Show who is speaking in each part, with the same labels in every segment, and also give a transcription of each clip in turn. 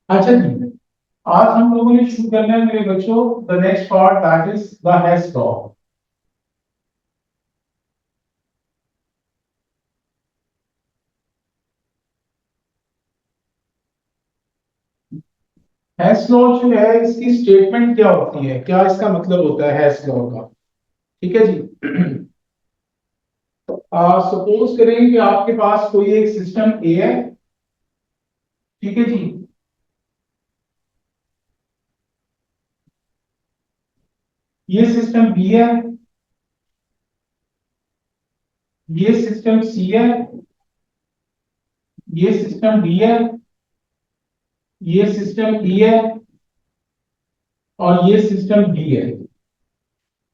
Speaker 1: अच्छा जी, आज हम लोगों ने शुरू करना है मेरे बच्चों the next part that is the Hess law. Hess law जो है इसकी स्टेटमेंट क्या होती है, क्या इसका मतलब होता है हेस लॉ का। ठीक है जी। सपोज करें कि आपके पास कोई एक सिस्टम ए है। ठीक है जी। ये सिस्टम बी है, ये सिस्टम सी है, ये सिस्टम डी है, ये सिस्टम ई है और ये सिस्टम डी है।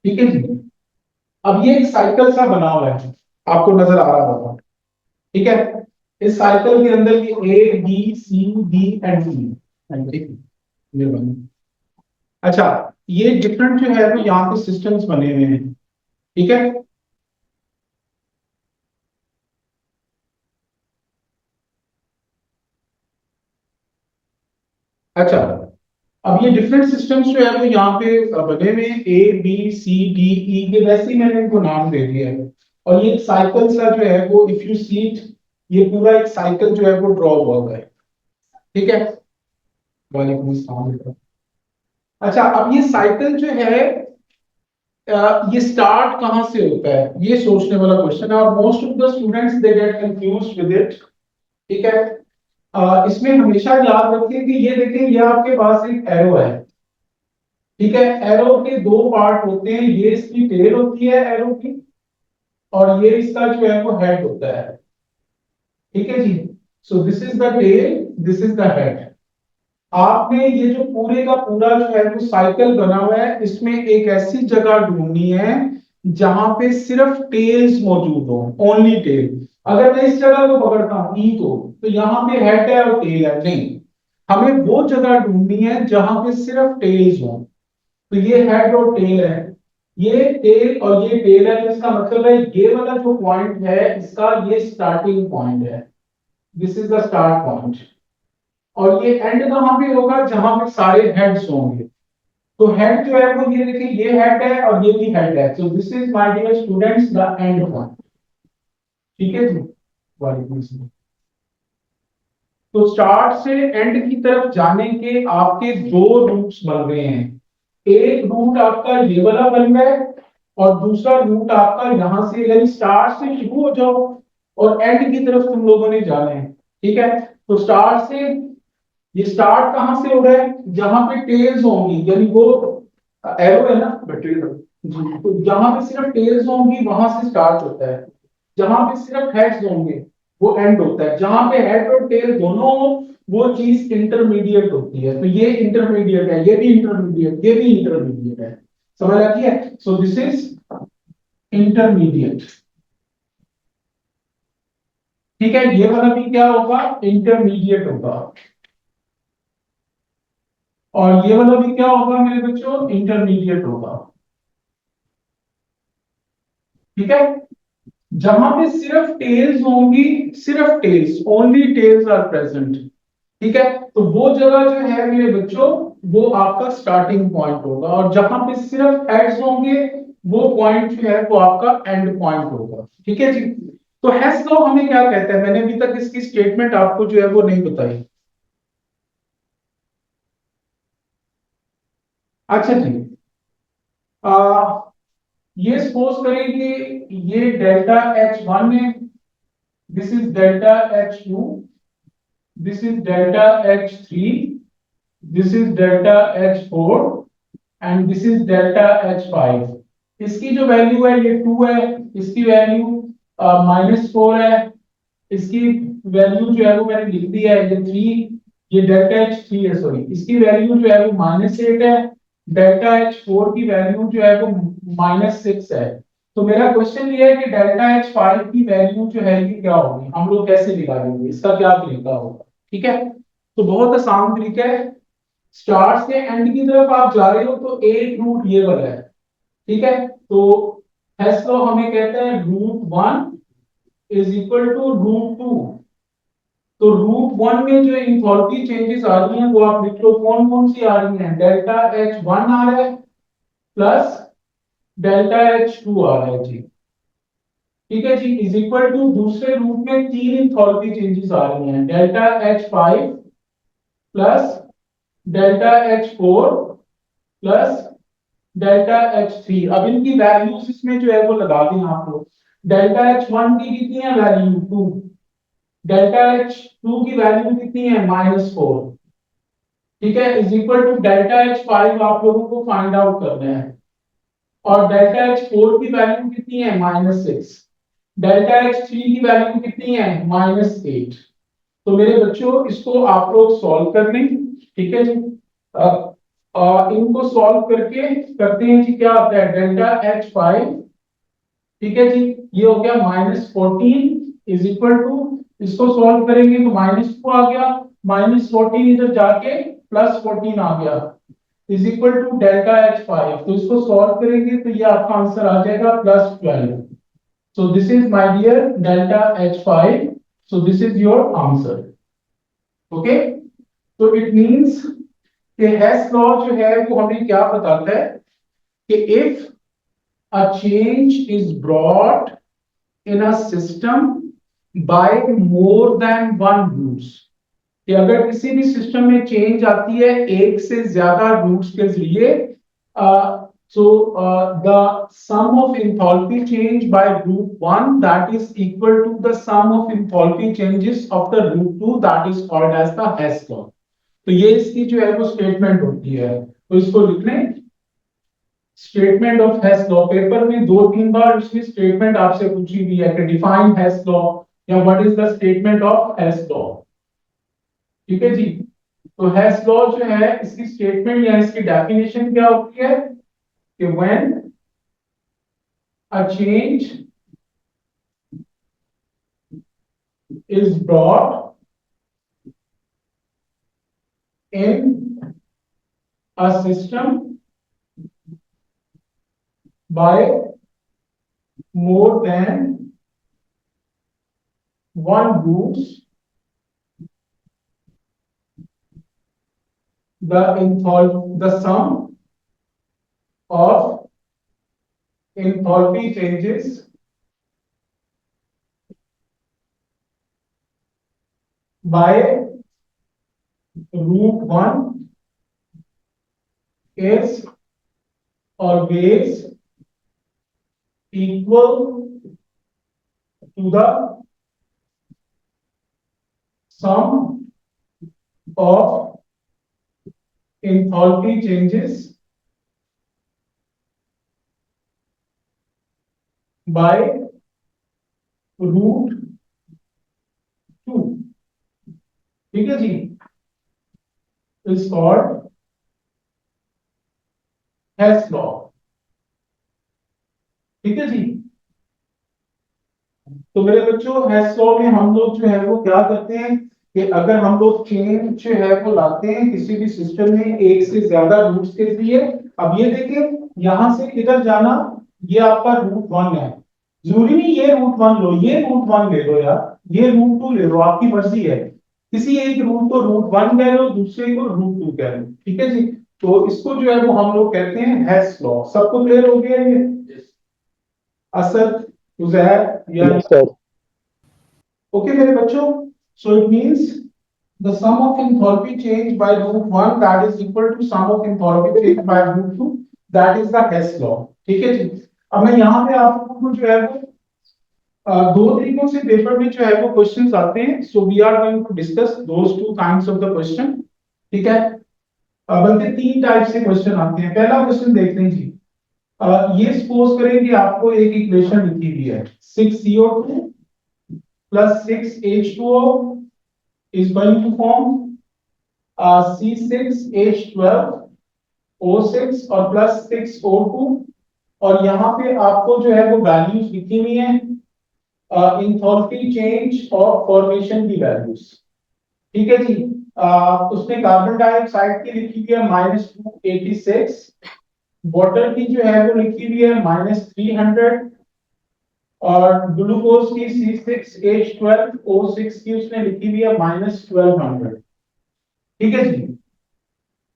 Speaker 1: ठीक है जी। अब ये एक साइकिल सा बना हुआ है, आपको नजर आ रहा होगा। ठीक है। इस साइकिल के अंदर ये A B C D and E. ठीक है, मेहरबानी। अच्छा, ये डिफरेंट जो है वो यहाँ पे सिस्टम्स बने हुए हैं। ठीक है। अच्छा, अब ये डिफरेंट सिस्टम्स जो है वो यहाँ पे बने हुए हैं, ए बी सी डी ई के, वैसे ही मैंने इनको नाम दे दिया है। और ये साइकिल सा जो है वो इफ यू सी इट, ये पूरा एक साइकिल जो है वो ड्रॉ हुआ है। ठीक है। वालेकुम अस्सलाम। अच्छा, अब ये साइकिल जो है ये स्टार्ट कहाँ से होता है, ये सोचने वाला क्वेश्चन है, और most of the students they get confused with it. ठीक है। इसमें हमेशा याद रखिए कि ये देखें, ये आपके पास एक एरो है। ठीक है। एरो के दो पार्ट होते हैं, ये इसकी टेल होती है एरो की, और ये इसका जो है वो हेड होता है। ठीक है जी। So this is the tail, this is the head. आपने ये जो पूरे का पूरा जो है वो साइकिल बना हुआ है, इसमें एक ऐसी जगह ढूंढनी है जहां पे सिर्फ टेल्स मौजूद हो, ओनली टेल। अगर मैं इस जगह को पकड़ता हूं ई को, तो यहाँ पे हेड है और टेल है, नहीं। हमें वो जगह ढूंढनी है जहां पे सिर्फ टेल्स हो। तो ये हेड और टेल है, ये टेल और ये टेल है, तो इसका मतलब है ये वाला जो पॉइंट है इसका ये स्टार्टिंग पॉइंट है। This is the start point. और ये एंड कहां पे होगा, जहां पे सारे हेड्स होंगे। तो हेड जो है वो ये देखिए, ये हेड है और ये भी हेड है, so this is my dear students the end point. ठीक है जी। वालेकुम सलाम। तो स्टार्ट से एंड की तरफ जाने के आपके दो रूट्स बन रहे हैं। एक रूट आपका ये वाला बन रहा है, और दूसरा रूट आपका यहां से, यानी स्टार्ट से शुरू हो जाओ और एंड की तरफ तुम लोगों ने जाना है। ठीक है। तो स्टार्ट से, ये स्टार्ट कहां से हो रहा है, जहां पे टेल्स होंगी, यानी वो एरो है ना बेटे जी, तो जहां पे सिर्फ टेल्स होंगी वहां से स्टार्ट होता है। जहां पे सिर्फ हेड्स होंगे वो एंड होता है। जहां पे हेड और टेल दोनों हो, वो चीज इंटरमीडिएट होती है। तो ये इंटरमीडिएट है, ये भी इंटरमीडिएट, ये भी इंटरमीडिएट है। समझ आती है। So this is intermediate. ठीक है। ये वाला भी क्या होगा, इंटरमीडिएट होगा। और ये वाला भी क्या होगा मेरे बच्चों, इंटरमीडिएट होगा। ठीक है। जहां पे सिर्फ टेल्स होंगी, सिर्फ tails, only tails are present. ठीक है। तो वो जगह जो है मेरे बच्चों, वो आपका स्टार्टिंग पॉइंट होगा, और जहां पे सिर्फ हेड्स होंगे, वो पॉइंट जो है वो आपका एंड पॉइंट होगा। ठीक है जी। तो हेस लॉ हमें क्या कहता है, मैंने अभी तक इसकी स्टेटमेंट आपको जो है वो नहीं बताई। अच्छा जी। आ, ये सपोज करें कि ये डेल्टा H1 है, this is delta H2, this is delta H3, this is delta H4 and this is delta H5। इसकी जो वैल्यू है ये 2 है, इसकी वैल्यू -4 है, इसकी वैल्यू जो है वो मैंने लिख दी है, ये 3, ये डेल्टा H3 है, सॉरी, इसकी वैल्यू जो है वो -8 है। डेल्टा H4 की वैल्यू जो है वो -6 है। तो मेरा क्वेश्चन ये है कि डेल्टा H5 की वैल्यू जो है ये क्या होगी, हम लोग कैसे निकालेंगे, इसका क्या तरीका होगा। ठीक है। तो बहुत आसान तरीका है। स्टार्ट से एंड की तरफ आप जा रहे हो, तो एक रूट ये वाला है। ठीक है। तो हेस लॉ हमें कहता है route 1 is equal to route 2 तो रूट वन में जो इंथैल्पी चेंजेस आ रही हैं वो आप लिख लो, कौन कौन सी आ रही हैं, डेल्टा एच वन आ रहा है प्लस डेल्टा एच टू आ रहा है जी। ठीक है जी, इज इक्वल टू दूसरे रूट में तीन इंथैल्पी चेंजेस आ रही हैं, delta H five plus delta H four plus delta H three. अब इनकी वैल्यूज इसमें जो है वो लगा दें आप लोग। डेल्टा एच वन की कितनी है value, two. Delta H two की वैल्यू कितनी है, माइनस फोर। ठीक है, is equal to delta H five आप लोगों को फाइंड आउट करना है, और डेल्टा एच फोर की वैल्यू कितनी है, minus six. Delta H three की वैल्यू कितनी है, माइनस एट। तो मेरे बच्चों इसको आप लोग सॉल्व कर लें। ठीक है जी, इनको सॉल्व करके करते हैं जी, क्या आता है, डेल्टा एच फाइव, ठीक है जी, ये हो गया minus fourteen is equal to, इसको सॉल्व करेंगे तो माइनस टू आ गया, माइनस फोर्टीन इधर जाके प्लस फोर्टीन आ गया, is equal to delta H five. तो इसको सॉल्व करेंगे तो ये आपका आंसर आ जाएगा plus twelve. So this is my dear delta H five, so this is your answer. Okay, तो इट मींस कि हेस लॉ जो है वो हमें क्या बताता है कि if a change is brought in a system by more than one roots, कि अगर किसी भी सिस्टम में चेंज आती है एक से ज्यादा रूट्स के जरिए, so the sum of enthalpy change by root 1 that is equal to the sum of enthalpy changes of the root 2 that is called as the Hess law। तो ये इसकी जो है वो स्टेटमेंट होती है, तो इसको लिख लें, statement of Hess law. Paper में दो तीन बार उसकी स्टेटमेंट आपसे पूछी हुई है कि डिफाइन हेस लॉ या what is the statement of Hess law. ठीक है जी, तो हेस लॉ जो है इसकी स्टेटमेंट या इसकी डेफिनेशन क्या होती है कि when a change is brought in a system by more than one routes, the sum of enthalpy changes by root 1 is always equal to the sum of enthalpy changes by root 2। ठीक है जी, is called Hess law। ठीक है जी, तो मेरे बच्चों हेस law में हम लोग जो है वो क्या करते हैं कि अगर हम लोग चेंज जो है वो लाते हैं किसी भी सिस्टम में एक से ज्यादा रूट्स के लिए। अब ये देखिए, यहां से किधर जाना, ये आपका रूट वन है, जरूरी नहीं ये रूट वन लो, ये रूट वन ले लो यार, ये रूट टू ले लो, आपकी मर्जी है। किसी एक रूट को रूट वन कह लो, दूसरे को रूट टू कह लो। ठीक है जी, तो इसको जो है वो हम लोग कहते हैं हेस लॉ। सबको क्लियर हो गया ये? असद, उजैर या
Speaker 2: Yes, sir.
Speaker 1: ओके मेरे बच्चों, so it means the sum of enthalpy change by root 1 that is equal to sum of enthalpy change by root 2 that is the Hess law। ठीक है जी, अब मैं यहाँ पे आप लोगों को जो है वो दो तरीकों से पेपर में जो है वो क्वेश्चंस आते हैं, so we are going to discuss those two kinds of the question. ठीक है, बल्कि तीन टाइप से क्वेश्चन आते हैं। पहला क्वेश्चन देख लें जी, ये सपोज करें कि आपको एक इक्वेशन लिखी हुई है 6CO2 plus 6H2O is going to form C6H12O6 और प्लस 6O2, और यहाँ पे आपको जो है वो वैल्यूज लिखी हुई है, इंथैल्पी चेंज और फॉर्मेशन की वैल्यूज। ठीक है जी, उसने कार्बन डाइऑक्साइड की लिखी हुई है -286, वाटर की जो है वो लिखी हुई है -300, और ग्लूकोज की C6H12O6 की उसने लिखी हुई है -1200। ठीक है जी।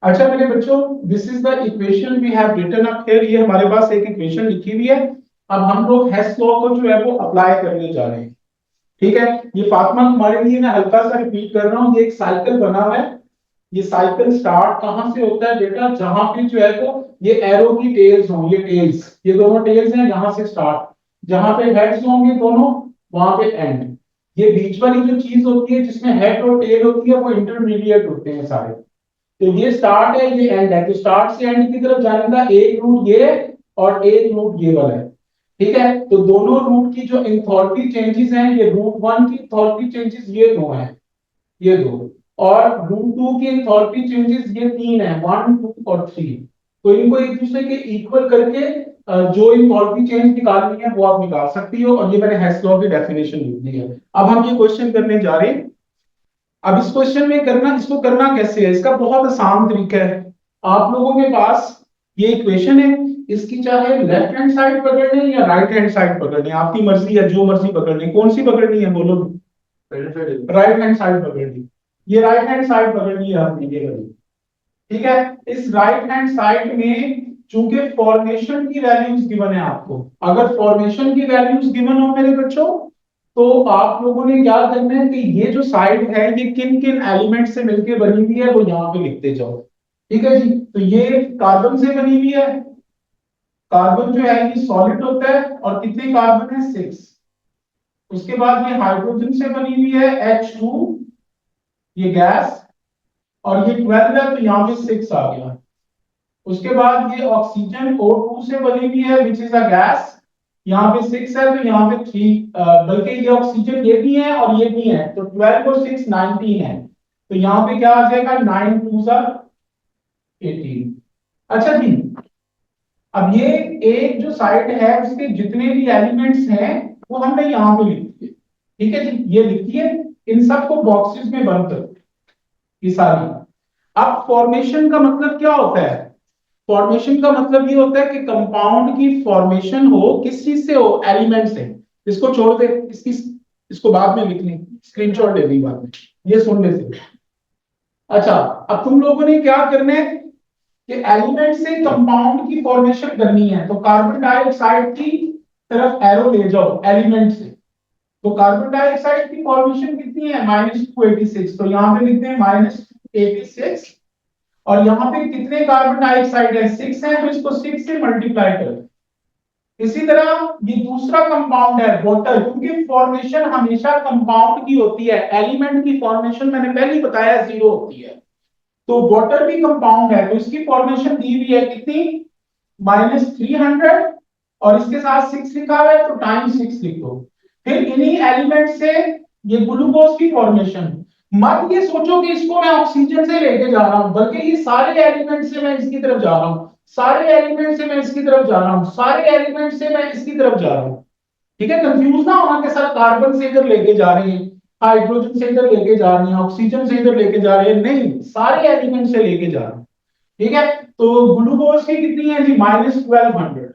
Speaker 1: अच्छा मेरे बच्चों, this is the equation we have written up here. ये हमारे पास एक इक्वेशन लिखी हुई है। अब हम लोग हेस लॉ को जो है वो अप्लाई करने जा रहे हैं। ठीक है, ये फातिमा तुम्हारे लिए मैं हल्का सा रिपीट कर रहा हूँ। ये एक साइकिल बना हुआ है। ये साइकिल स्टार्ट कहां से होता है बेटा? जहां पे जो है वो ये एरो की टेल्स हों, ये टेल्स, ये दोनों टेल्स हैं, यहां से स्टार्ट। जहां पे हेड्स होंगे दोनों, वहां पे एंड। ये बीच वाली जो चीज होती है जिसमें हेड और टेल होती है, वो इंटरमीडिएट होते हैं सारे। तो ये स्टार्ट है, ये एंड है। तो स्टार्ट से एंड की तरफ जाने का एक रूट ये है और एक रूट ये वाला है। ठीक है, तो दोनों रूट की जो इंथैल्पी चेंजेस हैं, ये रूट वन की इंथैल्पी चेंजेस ये दो हैं, ये दो। और रूट टू की इंथैल्पी चेंजेस ये तीन है, वन टू और थ्री। तो इनको एक दूसरे के इक्वल करके जो इंथैल्पी चेंज निकालनी है वो आप निकाल सकती हो। और ये मैंने हेस लॉ की डेफिनेशन लिख दी है। अब हम ये क्वेश्चन करने जा रहे हैं। अब इस क्वेश्चन में करना, इसको करना कैसे है, इसका बहुत आसान तरीका है। आप लोगों के पास ये इक्वेशन है, इसकी चाहे लेफ्ट हैंड साइड पकड़नी या राइट हैंड साइड पकड़नी, आपकी मर्जी है, जो मर्जी पकड़नी। कौन सी पकड़नी है बोलो? राइट हैंड साइड पकड़नी। ये राइट हैंड साइड पकड़नी है आपने, ये वाली। ठीक है, इस राइट हैंड साइड में चूंकि फॉर्मेशन की वैल्यूज गिवन है आपको, अगर फॉर्मेशन की वैल्यूज गिवन हो मेरे बच्चों, तो आप लोगों ने क्या करना है कि ये जो साइड है ये किन किन एलिमेंट से मिलकर बनी हुई है वो यहाँ पे लिखते जाओ। ठीक है जी। तो ये कार्बन से बनी हुई है। कार्बन जो है ये सॉलिड होता है, और कितने कार्बन है? 6। उसके बाद ये हाइड्रोजन से बनी हुई है, H2, ये गैस। और ये 12 है, तो यहाँ पे 6 आ गया। उसके बाद ये ऑक्सीजन O2 से बनी हुई है, विच इज अ गैस। यहाँ पे 6 है, तो यहाँ पे 3, बल्कि ये ऑक्सीजन ये भी है और ये भी है, तो 12 और 6 19 है। तो यहाँ पे क्या आ जाएगा? 9 2 सा 18। अच्छा जी, अब ये एक जो साइड है उसके जितने भी एलिमेंट्स हैं वो हमने यहाँ पे लिख दिए। ठीक है जी, ये लिखिए। इन सबको बॉक्सेस में बंद करो, ये सारी। अब फॉर्मेशन का मतलब क्या होता है? फॉर्मेशन का मतलब ये होता है कि कंपाउंड की फॉर्मेशन हो, किस चीज से हो? एलिमेंट से। इसको छोड़ दे, इसकी, इसको बाद में लिख लें, स्क्रीनशॉट ले ली बाद में, ये सुन ले सिर्फ। अच्छा, अब तुम लोगों ने क्या करना है कि एलिमेंट से कंपाउंड की फॉर्मेशन करनी है, तो कार्बन डाइऑक्साइड की तरफ एरो ले जाओ एलिमेंट से। तो कार्बन डाइऑक्साइड की फॉर्मेशन कितनी है? -286। तो यहां पे लिखते हैं -286। और यहाँ पे कितने कार्बन डाइऑक्साइड है? 6 है, तो इसको 6 से मल्टीप्लाई करें। इसी तरह ये दूसरा कंपाउंड है वाटर, क्योंकि फॉर्मेशन हमेशा कंपाउंड की होती है, एलिमेंट की फॉर्मेशन मैंने पहले ही बताया 0 होती है। तो वाटर भी कंपाउंड है, तो इसकी फॉर्मेशन दी हुई है कितनी? -300। और इसके साथ 6 लिखा हुआ है, तो टाइम 6 लिखो। फिर इन्हीं एलिमेंट से ये ग्लूकोज की फॉर्मेशन। मत ये सोचो कि इसको मैं ऑक्सीजन से लेके जा रहा हूं, बल्कि ये सारे एलिमेंट से मैं इसकी तरफ जा रहा हूं, सारे एलिमेंट से मैं इसकी तरफ जा रहा हूं, सारे एलिमेंट से मैं इसकी तरफ जा रहा हूं। ठीक है, कंफ्यूज ना होना के साथ कार्बन से इधर लेके जा रहे हैं, हाइड्रोजन से इधर लेके जा रहे हैं, ऑक्सीजन से इधर लेके जा रहे हैं, नहीं, सारे एलिमेंट से लेके जा रहे हैं। ठीक है, तो ग्लूकोज की कितनी है जी? -1200।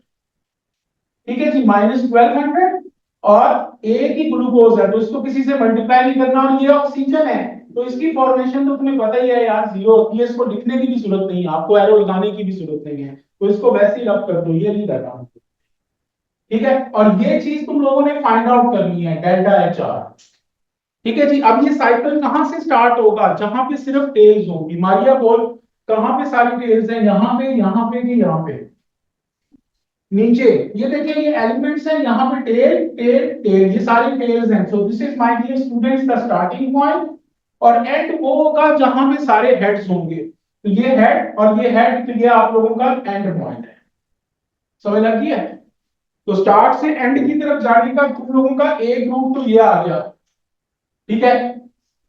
Speaker 1: ठीक है जी, -1200। और एक ही ग्लूकोज है, तो इसको किसी से मल्टीप्लाई नहीं करना। और ये ऑक्सीजन है, तो इसकी फॉर्मेशन तो तुम्हें पता ही है यार, 0 होती है। इसको लिखने की भी जरूरत नहीं है, आपको एरो लगाने की भी जरूरत नहीं है, तो इसको वैसे ही रब कर दो, ये नहीं लगा। ठीक है, और ये चीज तुम लोगों ने फाइंड आउट करनी है, ΔHR। ठीक है जी। अब ये साइकिल कहां से स्टार्ट होगा? जहां पे सिर्फ टेल्स होंगी। मारिया बोल, कहां पे सारी टेल्स हैं? यहाँ पे, यहाँ पे कि यहाँ पे? नीचे। ये देखिए, ये एलिमेंट्स हैं, यहाँ पे टेल टेल टेल, ये सारी टेल्स हैं। So this is my dear students the starting point. और एंड वो होगा जहां पे सारे हेड्स होंगे। तो ये हेड और ये हेड, तो ये आप लोगों का एंड पॉइंट है। समझ लग गई है? तो स्टार्ट से एंड की तरफ जाने का तुम लोगों का एक रूट तो ये आ गया। ठीक है,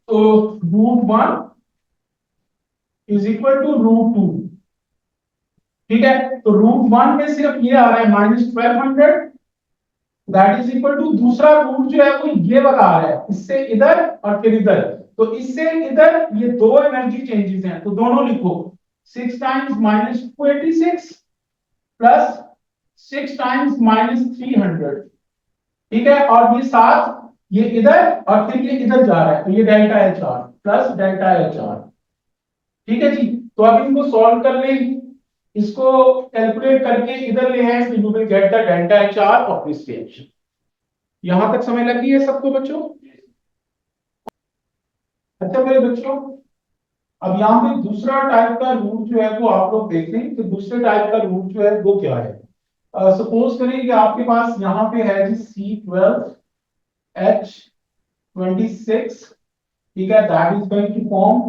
Speaker 1: तो √1 इज इक्वल टू √2। ठीक है, तो √1 में सिर्फ ये आ रहा है -1200, दैट इज इक्वल टू दूसरा रूट जो है वो ये वाला आ रहा है, इससे इधर और फिर इधर। तो इससे इधर ये दो एनर्जी चेंजेस हैं, तो दोनों लिखो। 6 टाइम्स -286 प्लस 6 टाइम्स -300। ठीक है, और ये 7 ये इधर और फिर ये इधर जा रहा है, तो ये delta H R plus delta H R. ठीक है जी, तो अब इनको सॉल्व कर लें, इसको कैलकुलेट करके इधर ले आए, you will get the delta H R of this reaction. यहां तक समय लगी है सबको बच्चों? अच्छा मेरे बच्चों, अब यहाँ पे दूसरा टाइप का रूट जो है वो आप लोग देख लें, तो दूसरे टाइप का रूट जो है वो क्या है। सपोज करें कि आपके पास यहाँ पे है जी C12H26, ठीक है, that is going to form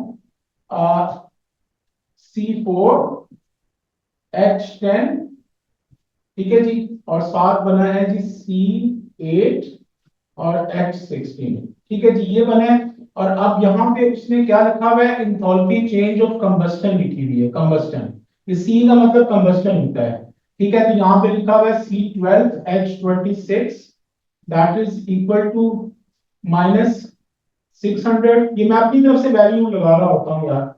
Speaker 1: C4H10, ठीक है जी, और साथ बना है जी C8 और H16, ठीक है जी, ये बने। और अब यहाँ पे उसने क्या लिखा हुआ है, इंथैल्पी चेंज ऑफ कंबस्टन लिखी हुई है, कंबस्टन, ये C का मतलब कंबस्टन होता है, ठीक है, तो यहाँ पे लिखा हुआ है C12H26 that is equal to -600, ये मैं अपनी तरफ से वैल्यू लगा रहा होता हूँ यार।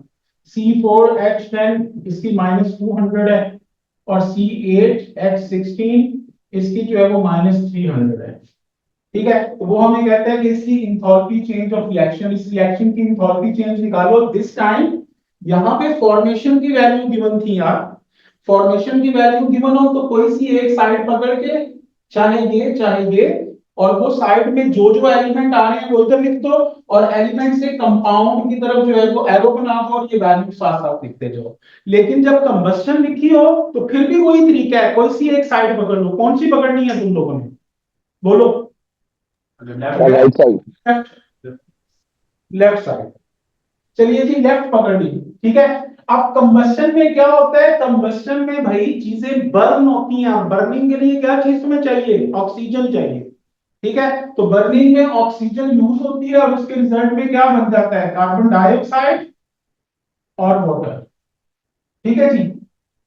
Speaker 1: C4H10 इसकी -200 है, और C8H16 इसकी जो है वो -300 है, ठीक है, तो वो हमें कहते हैं कि इसकी इंथैल्पी चेंज ऑफ रिएक्शन, इस रिएक्शन की इंथैल्पी चेंज निकालो दिस टाइम। यहाँ पे फॉर्मेशन की वैल्यू गिवन थी यार, फॉर्मेशन की वैल्यू गिवन हो तो कोई सी एक साइड पकड़ के, चाहे ये, और वो साइड में जो जो एलिमेंट आ रहे हैं वो इधर लिख दो, और एलिमेंट से कंपाउंड की तरफ जो है वो एरो बना दो, और ये वैल्यू साथ साथ लिखते जाओ। लेकिन जब कंबस्टन लिखी हो तो फिर भी वही तरीका है, कोई सी एक साइड पकड़ लो, कौन सी पकड़नी है तुम लोगों ने, बोलो।
Speaker 2: Right side.
Speaker 1: लेफ्ट साइड, चलिए जी लेफ्ट पकड़ ली, ठीक है। अब कंबस्टन में क्या होता है, कंबस्टन में भाई चीजें बर्न होती हैं, बर्निंग के लिए क्या चीज तुम्हें चाहिए, ऑक्सीजन चाहिए, ठीक है, तो बर्निंग में ऑक्सीजन यूज होती है, और उसके रिजल्ट में क्या बन जाता है, कार्बन डाइऑक्साइड और वाटर, ठीक है जी।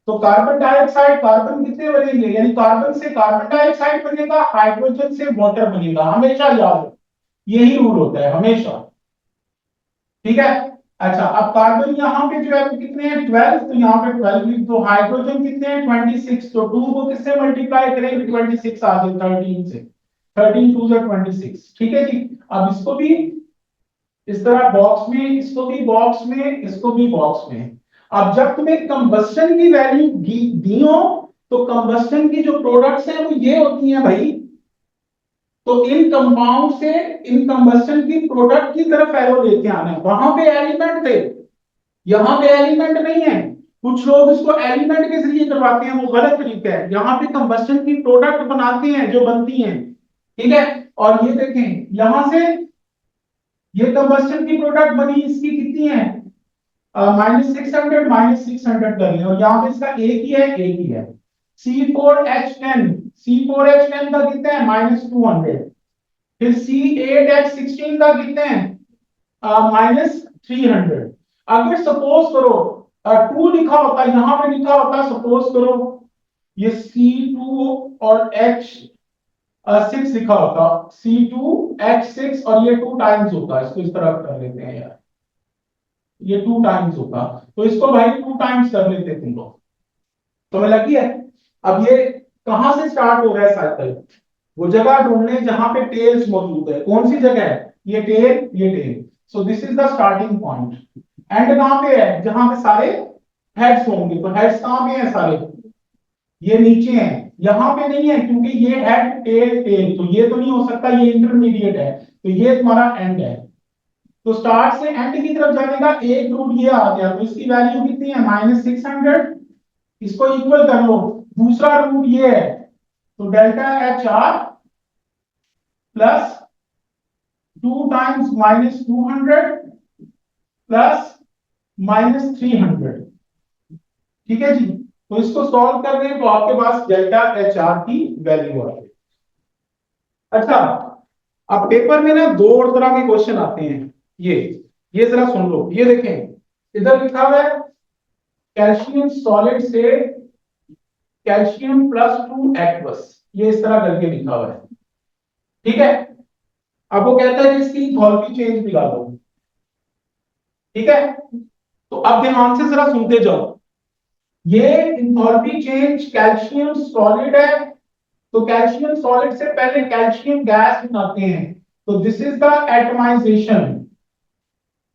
Speaker 1: तो कार्बन डाइऑक्साइड, कार्बन कितने बनेंगे, यानी कार्बन से कार्बन डाइऑक्साइड बनेगा, हाइड्रोजन से वाटर बनेगा, हमेशा याद रखो, यही रूल होता है हमेशा, ठीक है। अच्छा, अब कार्बन यहाँ पे जो है वो कितने हैं, 12, तो यहाँ पे 12 लिख दो, हाइड्रोजन कितने हैं, 26, तो 2 को किससे मल्टीप्लाई करेंगे, 26 आ जाए 13 से, 13 2 जा 26, ठीक है जी। अब इसको भी इस तरह बॉक्स में, इसको भी बॉक्स में, इसको भी बॉक्स में। अब जब तुम्हें कंबस्टन की वैल्यू दी हो, तो कंबस्टन की जो प्रोडक्ट्स हैं वो ये होती हैं भाई, तो इन कंपाउंड से इन कंबस्टन की प्रोडक्ट की तरफ एरो लेके आना है, वहां पे एलिमेंट थे, यहाँ पे एलिमेंट नहीं है। कुछ लोग इसको एलिमेंट के जरिए करवाते हैं, वो गलत तरीका है, यहाँ पे कंबस्टन की प्रोडक्ट बनाते हैं जो बनती हैं, ठीक है। और ये देखें यहां से, ये कंबस्टन की प्रोडक्ट बनी, इसकी कितनी है, -600, -600 कर लिया, और यहाँ पे इसका एक ही है, एक ही है। C4H10, C4H10 का कितना है, -200, फिर C8H16 का कितने हैं, -300। अगर सपोज करो 2 लिखा होता, यहां पे लिखा होता, सपोज करो ये C2 और H6 लिखा होता, C2H6, और ये 2 टाइम्स होता, इसको इस तरह कर लेते हैं यार, ये 2 टाइम्स होता, तो इसको भाई 2 टाइम्स कर लेते तुम लोग, तुम्हें लगी है। अब ये कहां से स्टार्ट हो रहा है साइकिल, वो जगह ढूंढने जहां पे टेल्स मौजूद है, कौन सी जगह है, ये टेल, ये tail, so this is the starting point. End कहां पे है, जहां पे सारे हेड्स होंगे, तो हेड्स कहां पे हैं सारे, ये नीचे हैं, यहां पे नहीं है, क्योंकि ये हेड टेल टेल, तो ये तो नहीं हो सकता, ये इंटरमीडिएट है, तो ये तुम्हारा एंड है। तो स्टार्ट से एंड की तरफ जाने का एक रूट ये आ गया, तो इसकी वैल्यू कितनी है, -600, इसको इक्वल कर लो। दूसरा रूट ये है, तो delta H R plus 2 times -200 plus -300, ठीक है जी। तो इसको सॉल्व कर दें तो आपके पास डेल्टा एच आर की वैल्यू आ गई। अच्छा, अब पेपर में ना दो और तरह के क्वेश्चन आते हैं, ये जरा सुन लो, ये देखें इधर लिखा हुआ है कैल्शियम सॉलिड से कैल्शियम +2 एक्वस, ये इस तरह करके लिखा हुआ है, ठीक है। अब वो कहता है कि इसकी इंथैल्पी चेंज निकालो, ठीक है। तो अब ध्यान से जरा सुनते जाओ, ये इंथैल्पी चेंज कैल्शियम सॉलिड है, तो कैल्शियम सॉलिड से पहले कैल्शियम गैस बनाते हैं, तो दिस इज द एटमाइजेशन।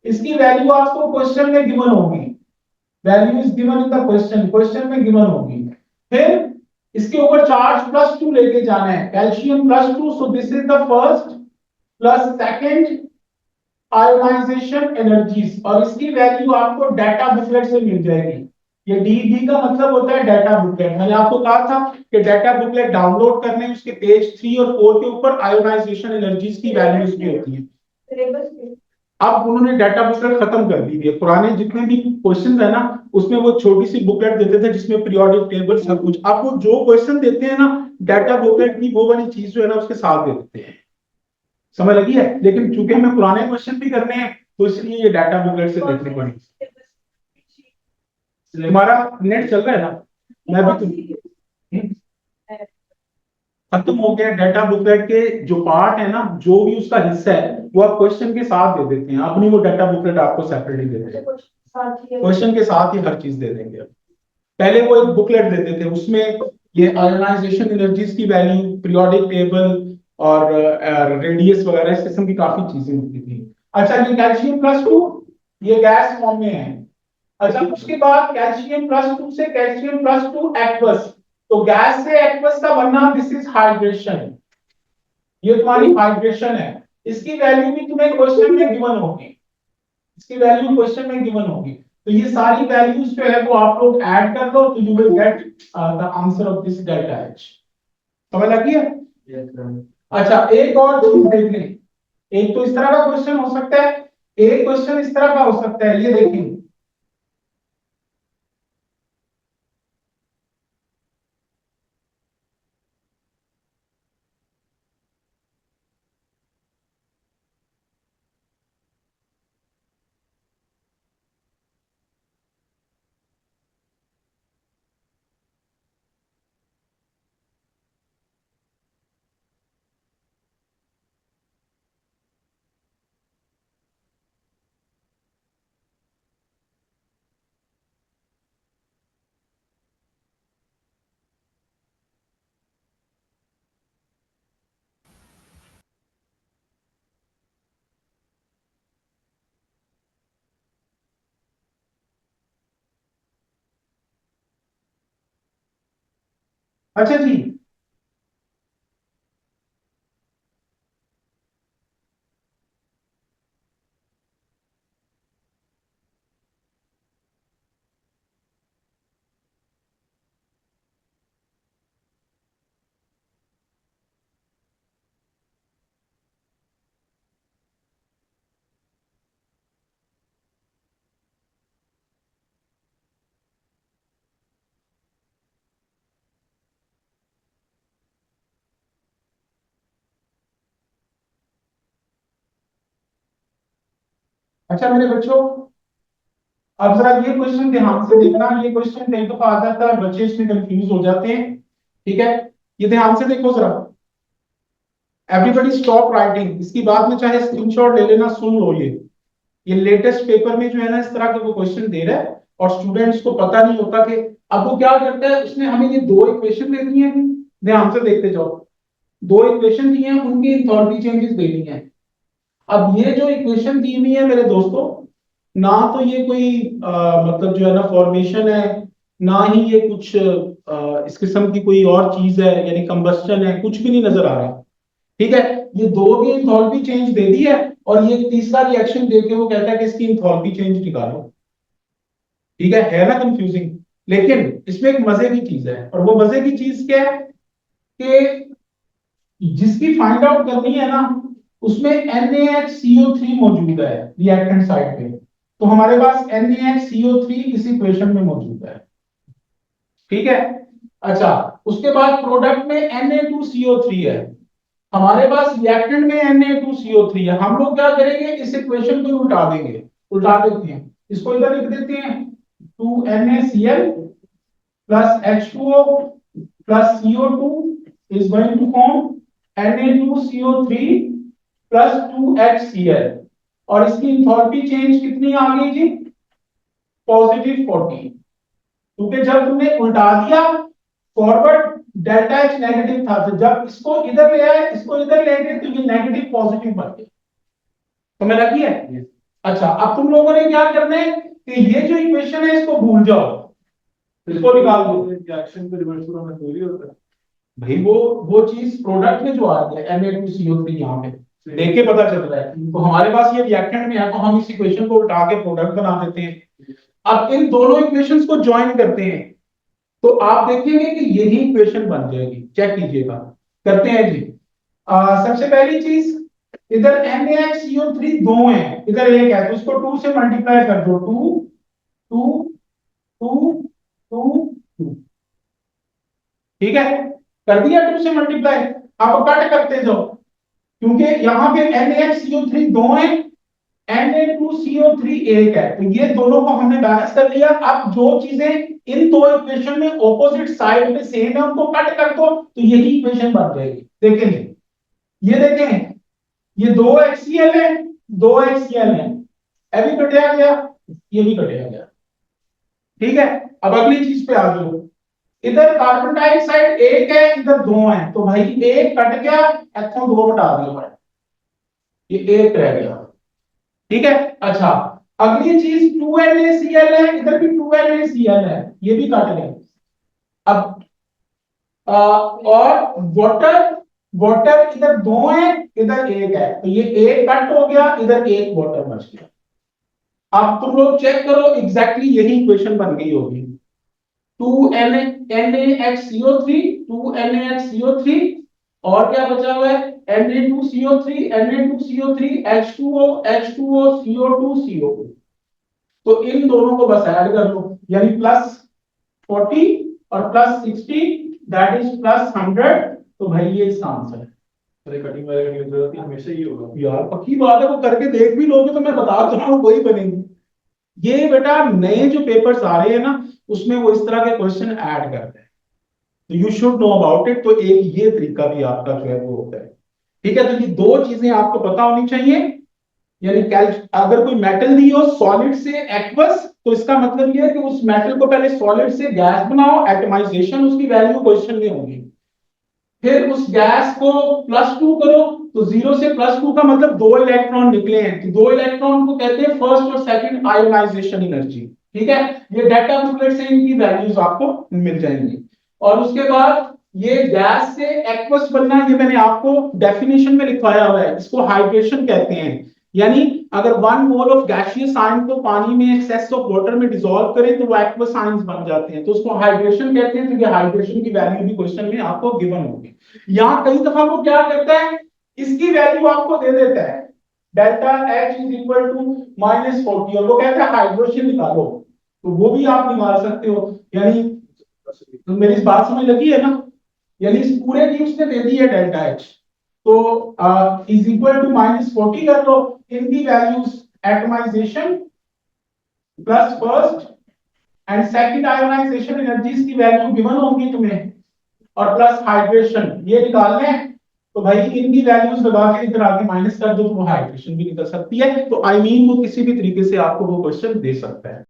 Speaker 1: इसकी वैल्यू आपको क्वेश्चन में गिवन होगी, value is given in the question, question में गिवन होगी। फिर इसके ऊपर चार्ज +2 लेके जाना है, calcium +2, so this is the first plus second ionization energies, और इसकी वैल्यू आपको डाटा बुकलेट से मिल जाएगी। ये डीबी का मतलब होता है डाटा बुकलेट। मैंने आपको कहा था कि डाटा बुकलेट डाउनलोड करने, उसके पेज 3 और 4 के ऊपर आयोनाइजेशन एनर्जीज की वैल्यूज भी होती है। अब उन्होंने डाटा बुकलेट खत्म कर दी है, पुराने जितने भी क्वेश्चन है ना उसमें वो छोटी सी बुकलेट देते थे जिसमें पीरियोडिक टेबल सब कुछ। अब वो जो क्वेश्चन देते हैं ना डाटा बुकलेट की वो वाली चीज जो है ना उसके साथ दे देते हैं, समझ लगी है। लेकिन चूंकि हमें पुराने क्वेश्चन भी करने हैं तो इसलिए ये डाटा बुकलेट से देखने पड़ेंगे। हमारा नेट चल रहा है ना, मैं भी खत्म हो गया। डाटा बुकलेट के जो पार्ट है ना, जो भी उसका हिस्सा है वो आप क्वेश्चन के साथ दे देते हैं, अपनी वो डाटा बुकलेट आपको सेपरेटली दे देते हैं, क्वेश्चन के साथ ही हर चीज दे देंगे। पहले वो एक बुकलेट देते थे, उसमें ये आयोनाइजेशन एनर्जीज की वैल्यू, पीरियोडिक टेबल और रेडियस वगैरह इस किस्म की काफी चीजें होती थी। अच्छा, ये कैल्शियम +2 ये गैस फॉर्म में है। अच्छा, उसके बाद कैल्शियम +2 से कैल्शियम +2 एक्वस, तो गैस से एक्वस का बनना, दिस इज हाइड्रेशन, ये तुम्हारी हाइड्रेशन है। इसकी वैल्यू भी तुम्हें क्वेश्चन में गिवन होगी, इसकी वैल्यू क्वेश्चन में गिवन होगी। तो ये सारी वैल्यूज जो है वो आप लोग ऐड कर दो, तो you will get the answer of this delta H. समझ लगी है? अच्छा, एक और चीज देख लें। एक तो इस तरह का क्वेश्चन हो सकता है, एक क्वेश्चन इस तरह का हो सकता है, ये देखिए। अच्छा जी, अच्छा मेरे बच्चों, अब जरा ये क्वेश्चन ध्यान से देखना। ये क्वेश्चन कई दफा आ जाता है, बच्चे इसमें कंफ्यूज हो जाते हैं, ठीक है। ये ध्यान से देखो जरा, एवरीबॉडी स्टॉप राइटिंग। इसकी बाद में चाहे स्क्रीनशॉट ले लेना, सुन लो। ये लेटेस्ट पेपर में जो है ना इस तरह के वो क्वेश्चन दे रहा है और स्टूडेंट्स को पता नहीं होता कि अब वो क्या करता है। उसने हमें ये दो इक्वेशन दे दी है, ध्यान से देखते जाओ। दो इक्वेशन दी हैं, उनकी इंथैल्पी चेंजेस दे दी हैं। अब ये जो इक्वेशन दी हुई है मेरे दोस्तों, ना तो ये कोई मतलब जो है ना फॉर्मेशन है, ना ही ये कुछ इस किस्म की कोई और चीज है, यानी कंबस्टन है, कुछ भी नहीं नजर आ रहा। ठीक है, ये दो की इंथैल्पी चेंज दे दी है और ये तीसरा रिएक्शन देके वो कहता है कि इसकी इंथैल्पी चेंज निकालो। ठीक है ना कंफ्यूजिंग। लेकिन इसमें एक मजे की चीज है, और वो मजे की चीज क्या है कि जिसकी फाइंड आउट करनी है ना उसमें NaHCO3 मौजूद है रिएक्टेंट साइड पे। तो हमारे पास NaHCO3 इस इक्वेशन में मौजूद है, ठीक है। अच्छा, उसके बाद प्रोडक्ट में Na2CO3 है, हमारे पास रिएक्टेंट में Na2CO3 है। हम लोग क्या करेंगे, इस इक्वेशन को उल्टा देंगे, उल्टा देते हैं, इसको इधर लिख देते हैं 2NaCl plus H2O plus CO2 is going to form Na2CO3 plus 2HCl, और इसकी इंथैल्पी चेंज कितनी आ गई जी, +40। क्योंकि जब तुमने उल्टा दिया फॉरवर्ड डेल्टा एच नेगेटिव था, तो जब इसको इधर ले आए, इसको इधर ले गए, तो ये नेगेटिव पॉजिटिव बन गया। तो मैं लगी है। अच्छा, अब तुम लोगों ने क्या करना है कि ये जो इक्वेशन है इसको भूल जाओ, इसको निकाल दो। रिएक्शन को रिवर्स होना थोड़ी होता है भाई, वो चीज प्रोडक्ट में जो आ गया Na2CO3 यहाँ पे देख के पता चल रहा है, तो हमारे पास ये रिएक्टेंट में है, तो हम इस इक्वेशन को उठा के प्रोडक्ट बना देते हैं। अब इन दोनों इक्वेशंस को ज्वाइन करते हैं, तो आप देखेंगे कि यही इक्वेशन बन जाएगी। चेक कीजिएगा, करते हैं जी। सबसे पहली चीज, इधर NaCO3 दो है, इधर एक है, तो इसको 2 से मल्टीप्लाई कर दो। 2 2 2 2 2, ठीक है, कर दिया 2 से मल्टीप्लाई। अब कट करते जाओ, क्योंकि यहां पे NaCO3 दो है, Na2CO3 एक है, तो ये दोनों को हमने बैलेंस कर लिया। अब जो चीजें इन दो इक्वेशन में ऑपोजिट साइड पे सेम है उनको कट कर दो, तो यही इक्वेशन बन जाएगी। देखेंगे, ये देखें, ये दो HCl है, दो HCl है, ये भी कटिया गया, ये भी कटिया गया, ठीक है। अब अगली चीज पे आ जाओ, इधर कार्बन डाइऑक्साइड एक है, इधर दो है, तो भाई एक कट गया, इथों दो हटा दिया, ये एक रह गया, ठीक है। अच्छा, अगली चीज 2NaCl है, इधर भी 2NaCl है, ये भी काट गए। अब और वाटर, वाटर इधर दो है, इधर एक है, तो ये एक कट हो गया, इधर एक वाटर बच गया। अब तुम लोग चेक करो, एग्जैक्टली यही इक्वेशन बन गई होगी। 2NaHCO3, 2NaHCO3, और क्या बचा हुआ है, Na2CO3, Na2CO3, H2O, H2O, CO2, CO2। तो इन दोनों को बस ऐड कर लो, यानी +40 और +60, दैट इज +100। तो भाई ये इसका आंसर है। अरे कटिंग वगैरह की जरूरत हमेशा ही होगा यार, पक्की बात है, वो करके देख भी लोगे तो मैं बता तो रहा हूँ वही बनेंगे। ये बेटा नए जो पेपर्स आ रहे हैं ना, उसमें वो इस तरह के क्वेश्चन ऐड करते हैं, तो you should know about it. तो एक ये तरीका भी आपका जो है वो होता है, ठीक है। तो ये दो चीजें आपको पता होनी चाहिए, यानी अगर कोई मेटल दी हो सॉलिड से एक्वस, तो इसका मतलब ये है कि उस मेटल को पहले सॉलिड से गैस बनाओ, एटमाइजेशन उसकी वैल्यू क्वेश्चन में होगी, फिर उस गैस को +2 करो, तो 0 से +2 का मतलब 2 इलेक्ट्रॉन निकले हैं, तो 2 इलेक्ट्रॉन को कहते हैं फर्स्ट और सेकंड आयोनाइजेशन एनर्जी, ठीक है। ये डाटा बुकलेट से इनकी वैल्यूज आपको मिल जाएंगी। और उसके बाद ये गैस से एक्वस बनना, ये मैंने आपको डेफिनेशन में लिखवाया हुआ है, इसको हाइड्रेशन कहते हैं। यानी अगर 1 मोल ऑफ गैसियस आयन को पानी में एक्सेस ऑफ वाटर में डिसॉल्व करें तो वो एक्वस आयंस बन जाते हैं, तो उसको हाइड्रेशन कहते हैं। तो ये हाइड्रेशन की वैल्यू भी क्वेश्चन में आपको गिवन होगी। यहाँ कई दफा वो क्या करता है, इसकी वैल्यू आपको दे देता है, delta H is equal to -40, और वो कहता है हाइड्रोजन निकालो, तो वो भी आप निकाल सकते हो। यानी तो मेरी इस बात समझ लगी है ना, यानी इस पूरे की उसने दे दी है डेल्टा H, तो इज इक्वल टू -40 कर लो, इनकी values atomization plus first and second ionization energies की वैल्यू गिवन होंगी तुम्हें, और प्लस हाइड्रेशन ये निकालने हैं। तो भाई इनकी वैल्यूज लगा के इधर आगे माइनस कर दो, तो वो हाइड्रेशन भी निकल सकती है। तो आई मीन वो किसी भी तरीके से आपको वो क्वेश्चन दे सकता है।